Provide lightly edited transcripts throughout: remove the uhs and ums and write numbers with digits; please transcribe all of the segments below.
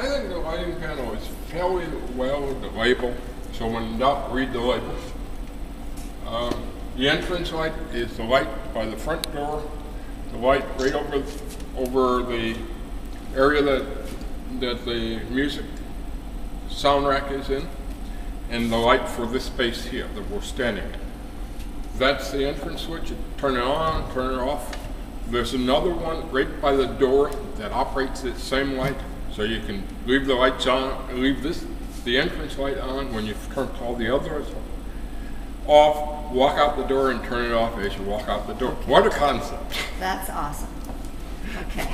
I think the lighting panel is fairly well labeled, so when in doubt, read the labels. The entrance light is the light by the front door, the light right over the area that the music sound rack is in, and the light for this space here that we're standing in. That's the entrance switch. You turn it on, turn it off. There's another one right by the door that operates the same light, so you can leave the lights on, leave the entrance light on when you've turned all the others off, walk out the door and turn it off as you walk out the door. Okay. What a concept. That's awesome. Okay.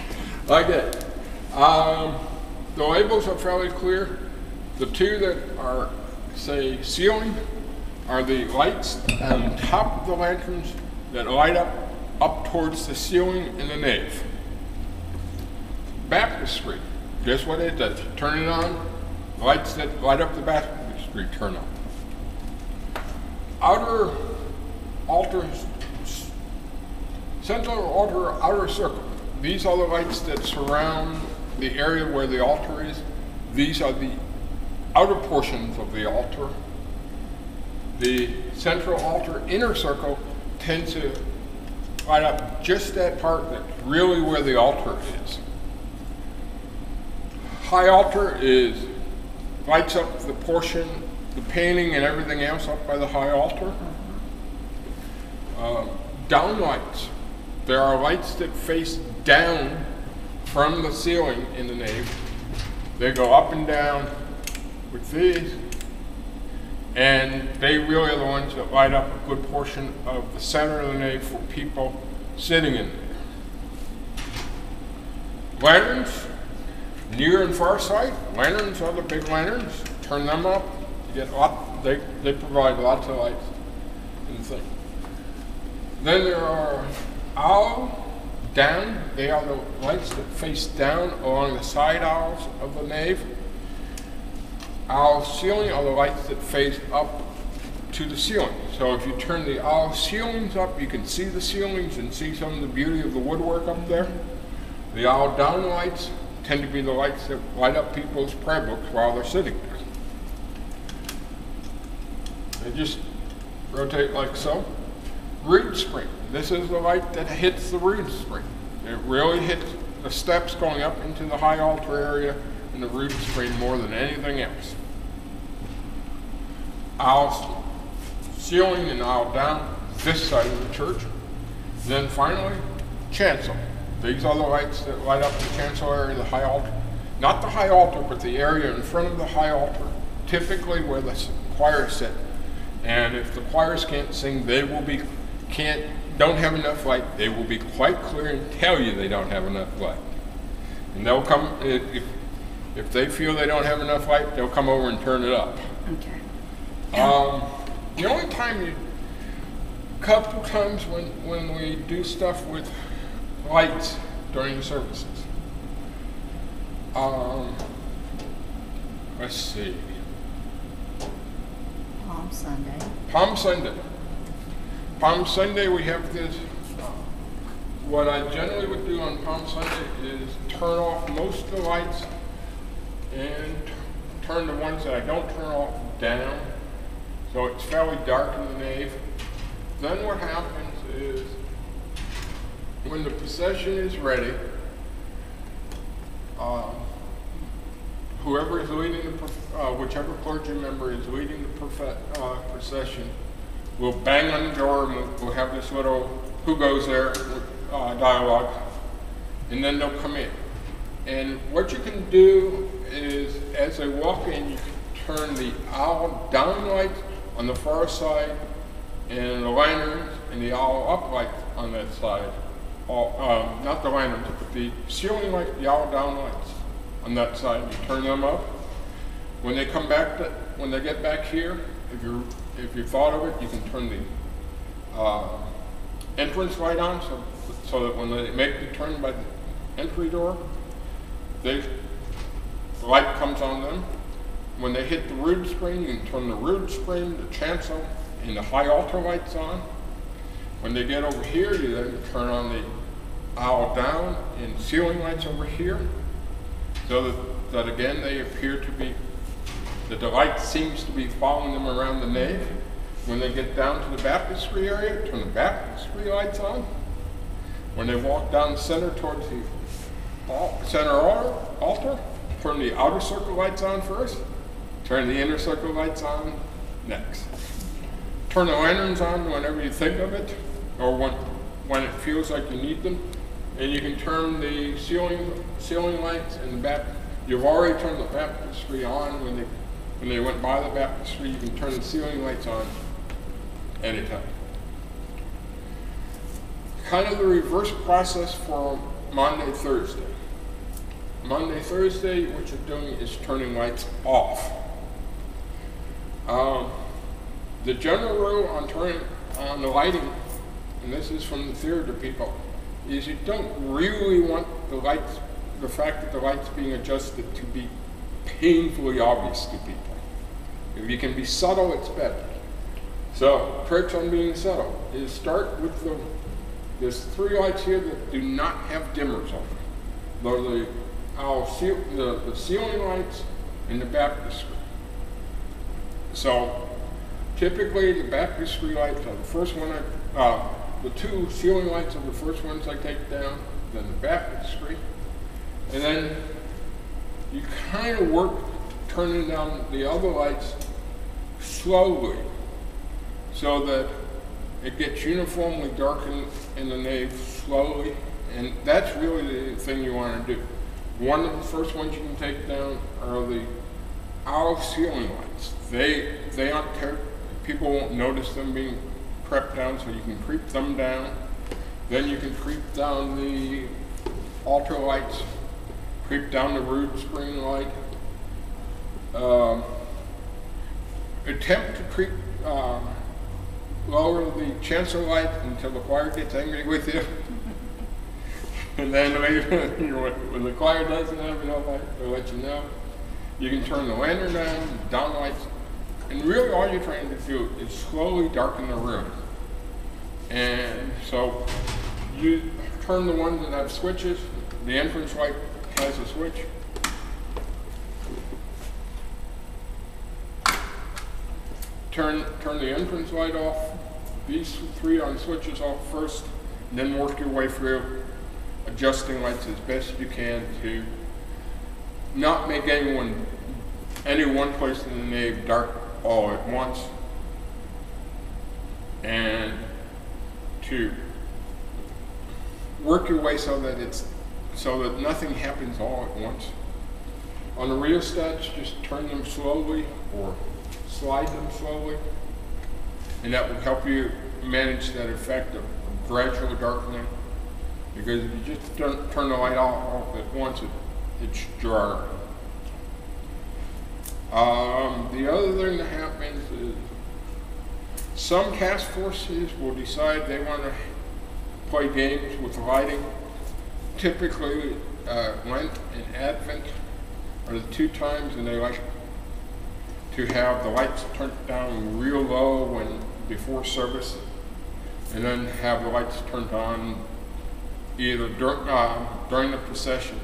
Like it. The labels are fairly clear. The two that are, say, ceiling are the lights on top of the lanterns that light up towards the ceiling in the nave. Baptistry, guess what it does? Turn it on, lights that light up the baptistry turn on. Outer altar, central altar, outer circle. These are the lights that surround the area where the altar is. These are the outer portions of the altar. The central altar inner circle tends to light up just that part that's really where the altar is. High altar lights up the portion, the painting and everything else up by the high altar. Down lights. There are lights that face down from the ceiling in the nave. They go up and down with these, and they really are the ones that light up a good portion of the center of the nave for people sitting in there. Lanterns, near and far sight. Lanterns are the big lanterns. Turn them up. You get they provide lots of lights in the thing. Then there are owl down. They are the lights that face down along the side aisles of the nave. Owl ceiling are the lights that face up to the ceiling. So if you turn the owl ceilings up, you can see the ceilings and see some of the beauty of the woodwork up there. The owl down lights tend to be the lights that light up people's prayer books while they're sitting there. They just rotate like so. Rood spring. This is the light that hits the rood spring. It really hits the steps going up into the high altar area and the rood spring more than anything else. Owl ceiling and owl down this side of the church. Then finally, chancel. These are the lights that light up the chancel area, the high altar. Not the high altar, but the area in front of the high altar, typically where the choirs sit. And if the choirs can't sing, don't have enough light, they will be quite clear and tell you they don't have enough light. And they'll come, if they feel they don't have enough light, they'll come over and turn it up. Okay. The only time couple times when we do stuff with lights during the services. Let's see. Palm Sunday. Palm Sunday. Palm Sunday we have this, what I generally would do on Palm Sunday is turn off most of the lights and turn the ones that I don't turn off down, so it's fairly dark in the nave. Then what happens is, when the procession is ready, whoever is leading whichever clergy member is leading the procession will bang on the door and we'll have this little "who goes there" dialogue, and then they'll come in. And what you can do is, as they walk in, you can turn the owl down lights on the far side and the lanterns and the owl up lights on that side. Not the lanterns, but the ceiling light, the owl down lights on that side. You turn them up. When they come back, when they get back here, if you thought of it, you can turn the entrance light on, so that when they make the turn by the entry door, the light comes on them. When they hit the rood spring, you can turn the rood spring, the chancel, and the high altar lights on. When they get over here, you then turn on the owl down and ceiling lights over here, so that that again they appear to be, that the light seems to be following them around the nave. When they get down to the baptistry area, turn the baptistry lights on. When they walk down the center towards the center altar, turn the outer circle lights on first, turn the inner circle lights on next. Turn the lanterns on whenever you think of it, or when it feels like you need them. And you can turn the ceiling lights in the back. You've already turned the baptistry on when they went by the baptistry. You can turn the ceiling lights on anytime. Kind of the reverse process for Monday, Thursday. Monday, Thursday, what you're doing is turning lights off. The general rule on turning on the lighting, and this is from the theater people, is you don't really want the fact that the light's being adjusted to be painfully obvious to people. If you can be subtle, it's better. So, tricks on being subtle is start with there's 3 lights here that do not have dimmers on them. They're the ceiling lights and the baptistry. So, typically the baptistry lights are the first one the 2 ceiling lights are the first ones I take down, then the baptistry, and then you kind of work turning down the other lights slowly so that it gets uniformly darkened in the nave slowly, and that's really the thing you want to do. One of the first ones you can take down are the olive ceiling lights. They aren't people won't notice them being crept down, so you can creep them down. Then you can creep down the altar lights, creep down the rood screen light. Attempt to creep lower the chancel light until the choir gets angry with you. And then later, when the choir doesn't have enough light, they'll let you know. You can turn the lantern down lights, and really all you're trying to do is slowly darken the room. And so you turn the ones that have switches. The entrance light has a switch. Turn the entrance light off. These 3 on switches off first, and then work your way through adjusting lights as best you can to not make any one place in the nave dark all at once, and to work your way so that nothing happens all at once. On the rheostats, just turn them slowly or slide them slowly, and that will help you manage that effect of gradual darkening. Because if you just turn the light off at once, it's jarring. The other thing that happens is some task forces will decide they want to play games with lighting. Typically, Lent and Advent are the 2 times, and they like to have the lights turned down real low before service, and then have the lights turned on either during the procession,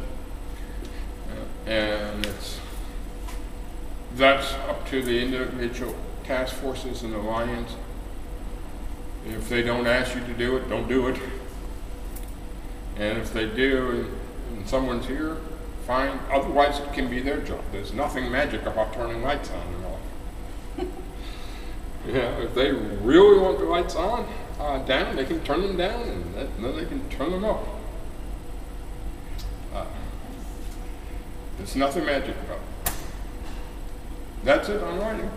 and that's up to the individual task forces and the Lions. If they don't ask you to do it, don't do it. And if they do, and someone's here, fine. Otherwise, it can be their job. There's nothing magic about turning lights on and off. Yeah, if they really want the lights on, down, they can turn them down, and then they can turn them up. There's nothing magic about it. That's it on lighting.